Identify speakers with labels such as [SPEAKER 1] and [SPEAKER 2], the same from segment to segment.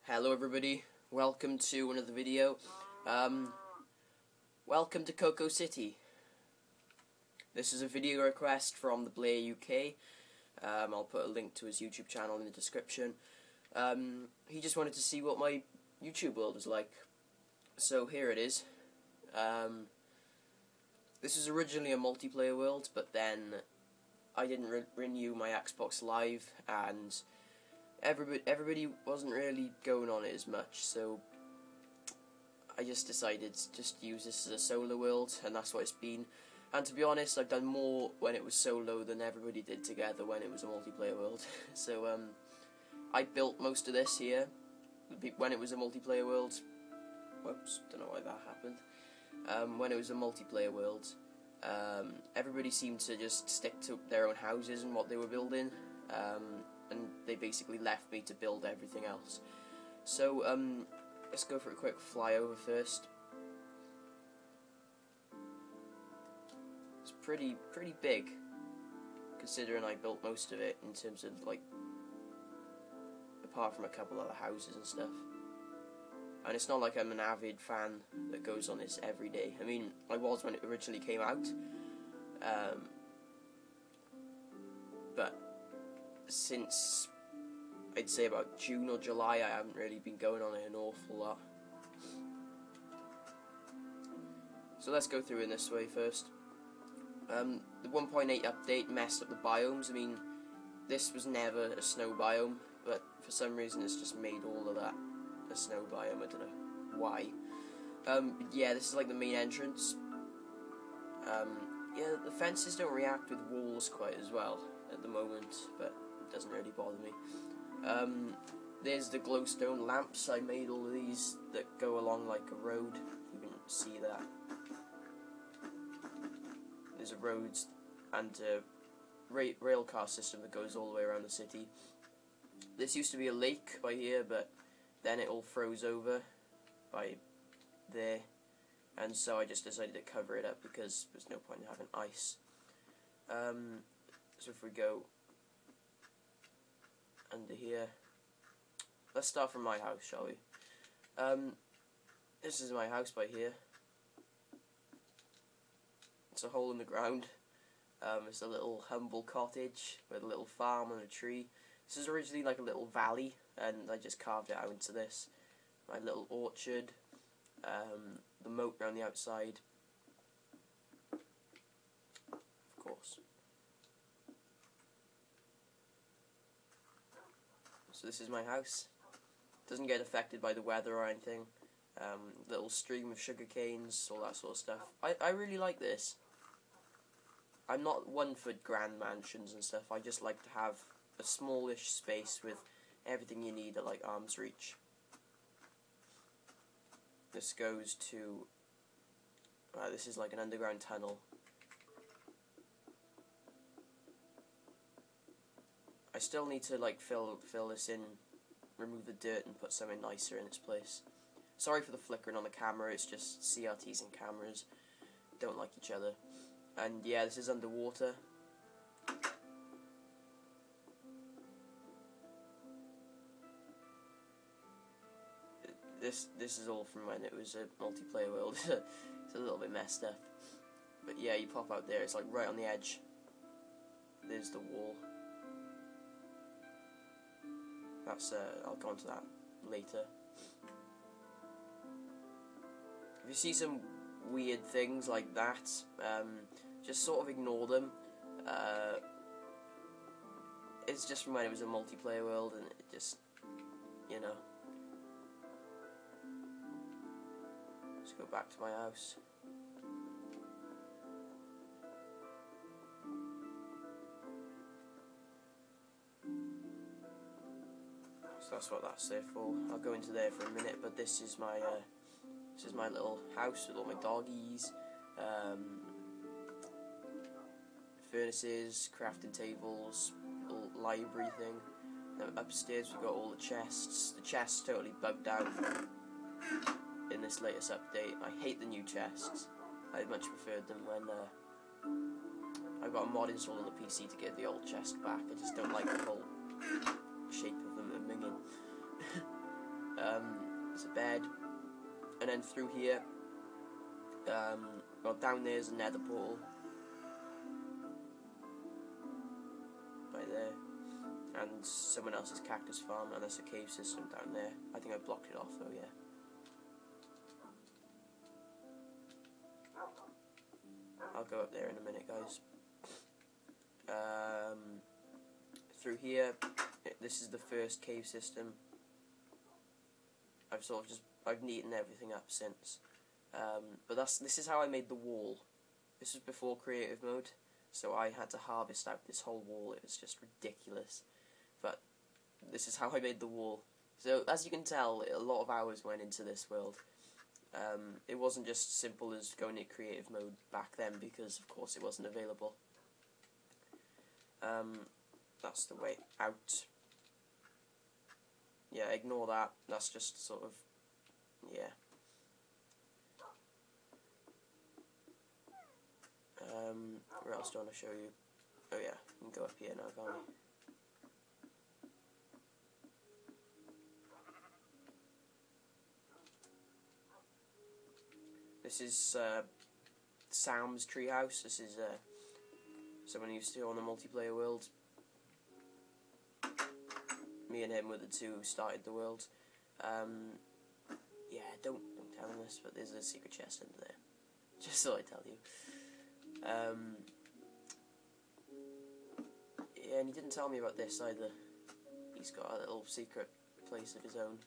[SPEAKER 1] Hello everybody, welcome to another video. Welcome to Cocoa City. This is a video request from the Blair UK. I'll put a link to his YouTube channel in the description. He just wanted to see what my YouTube world is like. So here it is. This was originally a multiplayer world, but then I didn't renew my Xbox Live, and everybody wasn't really going on it as much, so I just decided to just use this as a solo world, and that's what it's been. And to be honest, I've done more when it was solo than everybody did together when it was a multiplayer world. So I built most of this here when it was a multiplayer world. Whoops, don't know why that happened. When it was a multiplayer world, everybody seemed to just stick to their own houses and what they were building, and they basically left me to build everything else. So let's go for a quick flyover first. It's pretty big, considering I built most of it in terms of, like, apart from a couple other houses and stuff. And it's not like I'm an avid fan that goes on this every day. I mean, I was when it originally came out, but since I'd say about June or July, I haven't really been going on it an awful lot. So let's go through in this way first. The 1.8 update messed up the biomes. I mean, this was never a snow biome, but for some reason it's just made all of that a snow biome. I don't know why. Yeah, this is like the main entrance. Yeah, the fences don't react with walls quite as well at the moment, but it doesn't really bother me. There's the glowstone lamps. I made all of these that go along like a road. You can see that. There's a road and a rail car system that goes all the way around the city. This used to be a lake by here, but then it all froze over by there, and so I just decided to cover it up because there's no point in having ice. So if we go under here, let's start from my house, shall we? This is my house by here. It's a hole in the ground. It's a little humble cottage with a little farm and a tree. This is originally like a little valley, and I just carved it out into this. My little orchard, the moat around the outside, of course. So this is my house. Doesn't get affected by the weather or anything. Little stream of sugar canes, all that sort of stuff. I really like this. I'm not one for grand mansions and stuff. I just like to have a smallish space with everything you need at like arm's reach. This goes to this is like an underground tunnel. I still need to like fill this in, remove the dirt and put something nicer in its place. Sorry for the flickering on the camera, it's just CRTs and cameras don't like each other. And yeah, this is underwater. This is all from when it was a multiplayer world. It's a little bit messed up. But yeah, you pop out there, it's like right on the edge. There's the wall. That's I'll go into that later. If you see some weird things like that, just sort of ignore them. It's just from when it was a multiplayer world, and it just, you know. Let's go back to my house. So that's what that's there for. I'll go into there for a minute, but this is my little house with all my doggies, furnaces, crafting tables, little library thing. Then upstairs we've got all the chests. The chests totally bugged out in this latest update. I hate the new chests. I much preferred them when I've got a mod installed on the PC to get the old chest back. I just don't like the whole shape of them minging. bed, and then through here, well, down there's a nether portal, by there, and someone else's cactus farm, and there's a cave system down there. I think I blocked it off though, yeah. I'll go up there in a minute, guys. Through here, this is the first cave system. I've neatened everything up since. But this is how I made the wall. This was before creative mode, so I had to harvest out this whole wall. It was just ridiculous. But this is how I made the wall. So as you can tell, a lot of hours went into this world. It wasn't just simple as going to creative mode back then, because of course it wasn't available. That's the way out. Yeah, ignore that. That's just sort of, yeah. Where else do I want to show you? Oh yeah, you can go up here now, can't we? This is Sam's treehouse. This is someone who used to on the multiplayer world. Me and him were the two who started the world. Yeah, don't tell him this, but there's a secret chest under there. Just so I tell you. Yeah, and he didn't tell me about this either. He's got a little secret place of his own.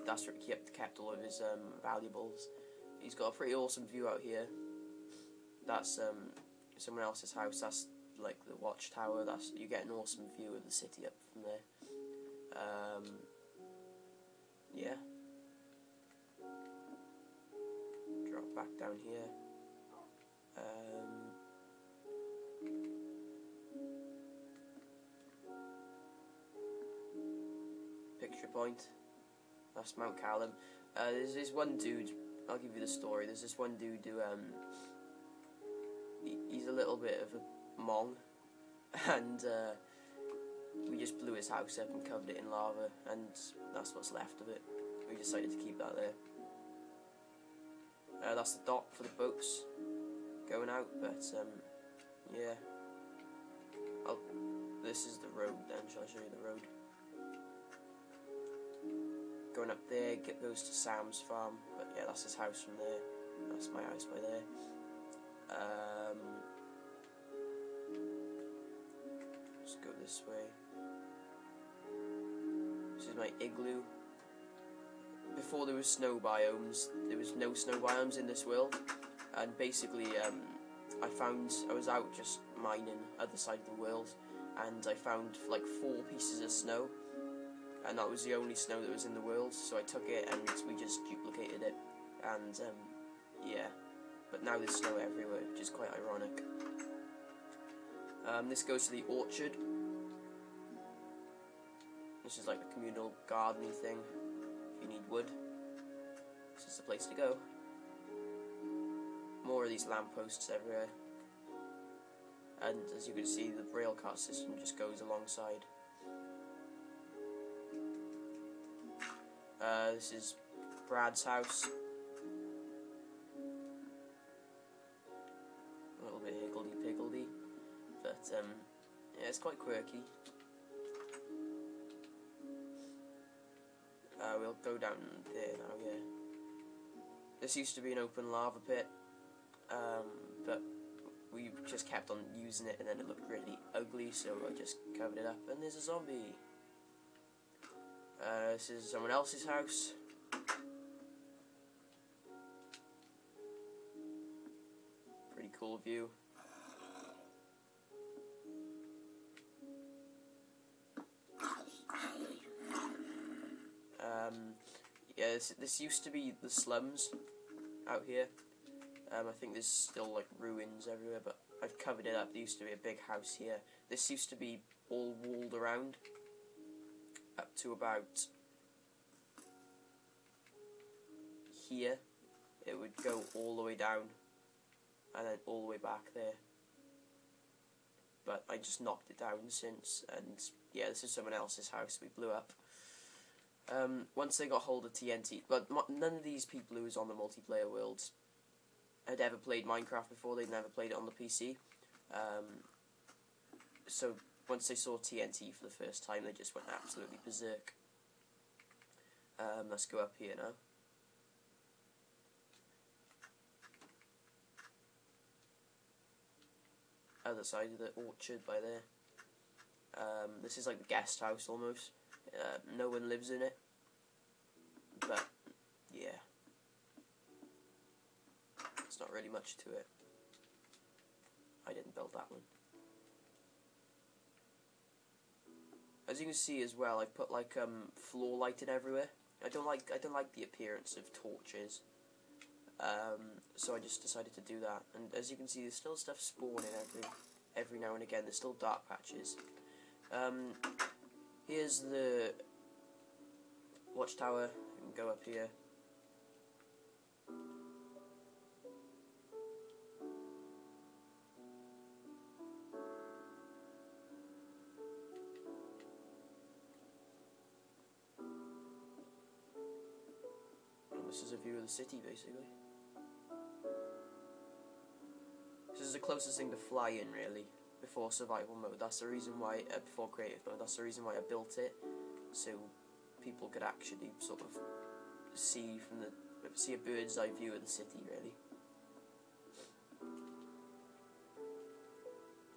[SPEAKER 1] That's where he kept all of his valuables. He's got a pretty awesome view out here. That's someone else's house. That's like the watchtower. You get an awesome view of the city up from there. Yeah. Drop back down here. Picture point. That's Mount Callum. There's this one dude. I'll give you the story. There's this one dude who he's a little bit of a mong, and we just blew his house up and covered it in lava, and that's what's left of it. We decided to keep that there. That's the dock for the boats going out, but yeah. This is the road then. Shall I show you the road? Going up there, goes to Sam's farm, but yeah, that's his house from there. That's my house by there. Just go this way. This is my igloo. Before there was snow biomes, there was no snow biomes in this world, and basically I was out just mining other side of the world, and I found like 4 pieces of snow, and that was the only snow that was in the world, so I took it and we just duplicated it, and yeah, but now there's snow everywhere, which is quite ironic. This goes to the orchard. This is like the communal gardening thing. If you need wood, this is the place to go. More of these lampposts everywhere, and as you can see, the railcar system just goes alongside. This is Brad's house. A little bit higgledy-piggledy, but yeah, it's quite quirky. We'll go down there now, yeah. This used to be an open lava pit, but we just kept on using it, and then it looked really ugly, so I just covered it up, and there's a zombie. This is someone else's house. Pretty cool view. Yeah, this used to be the slums out here. I think there's still like ruins everywhere, but I've covered it up. There used to be a big house here. This used to be all walled around up to about here. It would go all the way down and then all the way back there. But I just knocked it down since, and yeah, this is someone else's house we blew up. Once they got hold of TNT, but none of these people who was on the multiplayer worlds had ever played Minecraft before. They'd never played it on the PC. So once they saw TNT for the first time, they just went absolutely berserk. Let's go up here now. Other side of the orchard by there. This is like the guest house almost. No one lives in it. But, yeah. There's not really much to it. I didn't build that one. As you can see as well, I put like floor lighting everywhere. I don't like the appearance of torches. So I just decided to do that. And as you can see, there's still stuff spawning every now and again. There's still dark patches. Here's the watchtower. You can go up here. This is a view of the city, basically. This is the closest thing to flying, really, before survival mode. That's the reason why, before creative mode, that's the reason why I built it, so people could actually sort of see a bird's eye view of the city, really.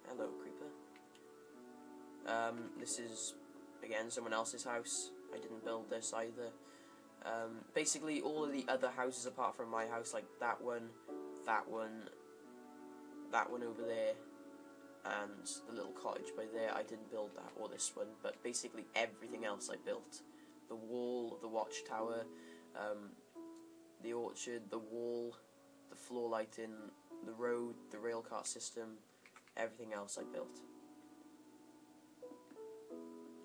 [SPEAKER 1] Hello, creeper. This is, again, someone else's house. I didn't build this either. Basically, all of the other houses apart from my house, like that one over there, and the little cottage by there, I didn't build that, or this one, but basically everything else I built. The wall, the watchtower, the orchard, the wall, the floor lighting, the road, the railcart system, everything else I built.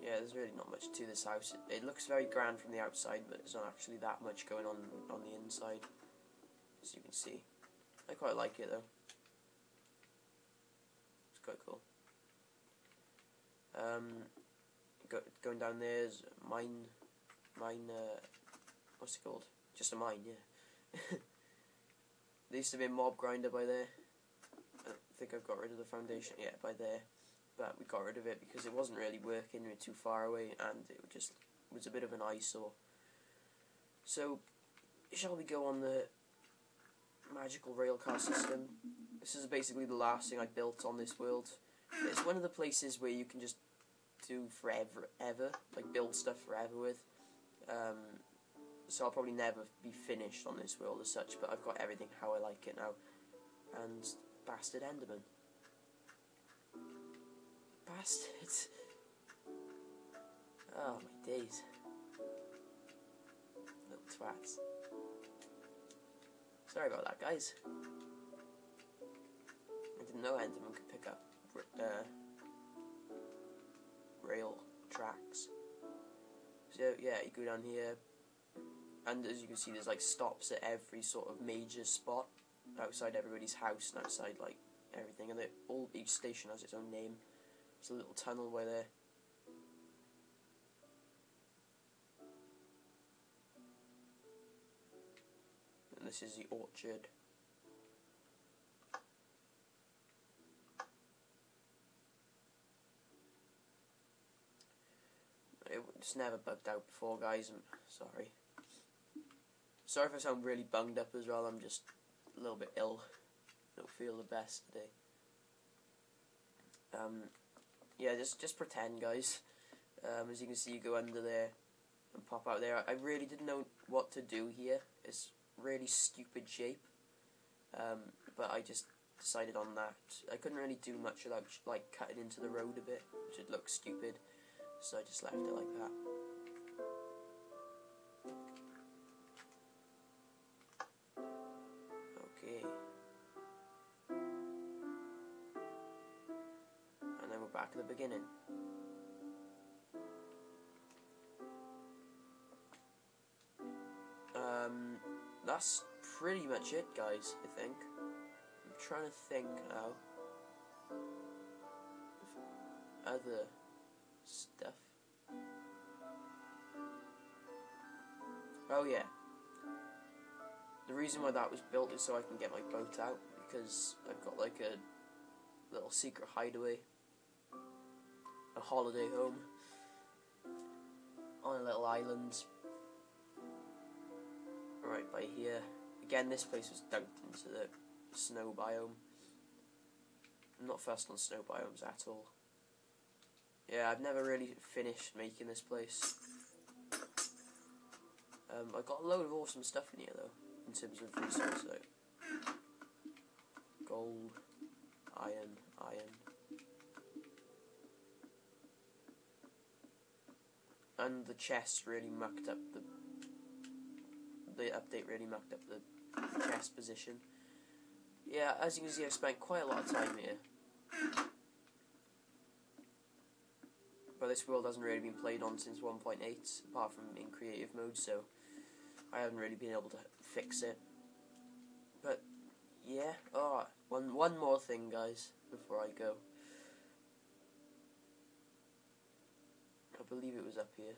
[SPEAKER 1] Yeah, there's really not much to this house. It looks very grand from the outside, but there's not actually that much going on the inside, as you can see. I quite like it though. It's quite cool. Going down there is mine. What's it called? Just a mine, yeah. There used to be a mob grinder by there. I think I've got rid of the foundation. Yeah, by there. But we got rid of it because it wasn't really working. We were too far away, and it just was a bit of an eyesore. So, shall we go on the magical railcar system? This is basically the last thing I built on this world. It's one of the places where you can just do ever, like build stuff forever with. So I'll probably never be finished on this world as such, but I've got everything how I like it now. And bastard Enderman. Bastards. Oh my days. Little twats. Sorry about that, guys. I didn't know Enderman could pick up rail tracks. So yeah, you go down here, and as you can see, there's like stops at every sort of major spot outside everybody's house and outside like everything, and each station has its own name. There's a little tunnel by there. And this is the orchard. It's never bugged out before, guys. I'm sorry. Sorry if I sound really bunged up as well. I'm just a little bit ill. Don't feel the best today. Yeah, just pretend, guys. As you can see, you go under there and pop out there. I really didn't know what to do here. It's really stupid shape. But I just decided on that. I couldn't really do much without like cutting into the road a bit, which would look stupid. So I just left it like that. Okay. And then we're back at the beginning. That's pretty much it, guys, I think. I'm trying to think now of other stuff. Oh yeah. The reason why that was built is so I can get my boat out, because I've got like a little secret hideaway, a holiday home on a little island right by here. Again, this place was dunked into the snow biome. I'm not fussed on snow biomes at all. Yeah, I've never really finished making this place. I got a load of awesome stuff in here though, in terms of resources. So gold, iron. And the chest really mucked up the update really mucked up the chest position. Yeah, as you can see, I've spent quite a lot of time here. But this world hasn't really been played on since 1.8, apart from in creative mode, so I haven't really been able to fix it. But yeah, one more thing, guys, before I go. I believe it was up here.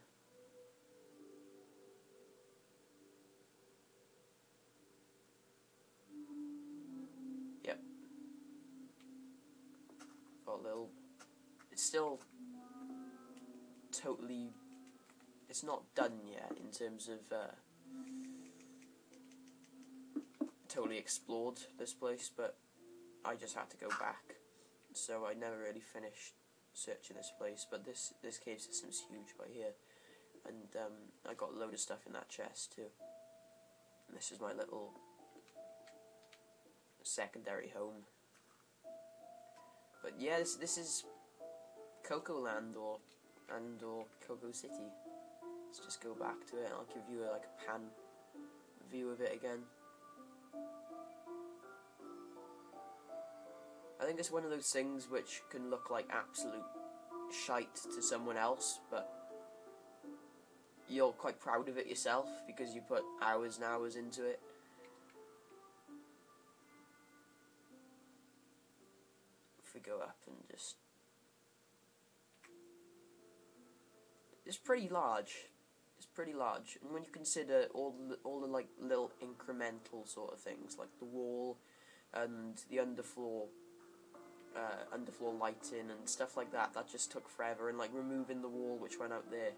[SPEAKER 1] Yep. Got a little. It's still totally. It's not done yet in terms of totally explored this place, but I just had to go back, so I never really finished searching this place. But this cave system's huge by here, and I got a load of stuff in that chest too. And this is my little secondary home. But yeah, this is Cocoa Land or Cocoa City. Let's just go back to it, and I'll give you like a pan view of it again. I think it's one of those things which can look like absolute shite to someone else, but you're quite proud of it yourself because you put hours and hours into it. If we go up and just... It's pretty large. It's pretty large. And when you consider all the like little incremental sort of things, like the wall and the underfloor lighting and stuff like that just took forever, and like removing the wall which went out there,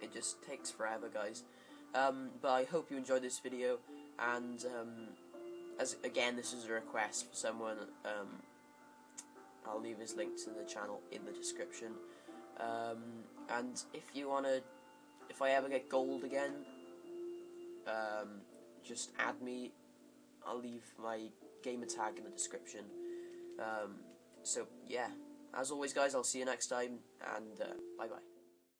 [SPEAKER 1] it just takes forever, guys. But I hope you enjoyed this video, and as again, this is a request for someone. I'll leave his link to the channel in the description, and if I ever get gold again, just add me. I'll leave my gamer tag in the description. So yeah, as always, guys, I'll see you next time, and bye bye.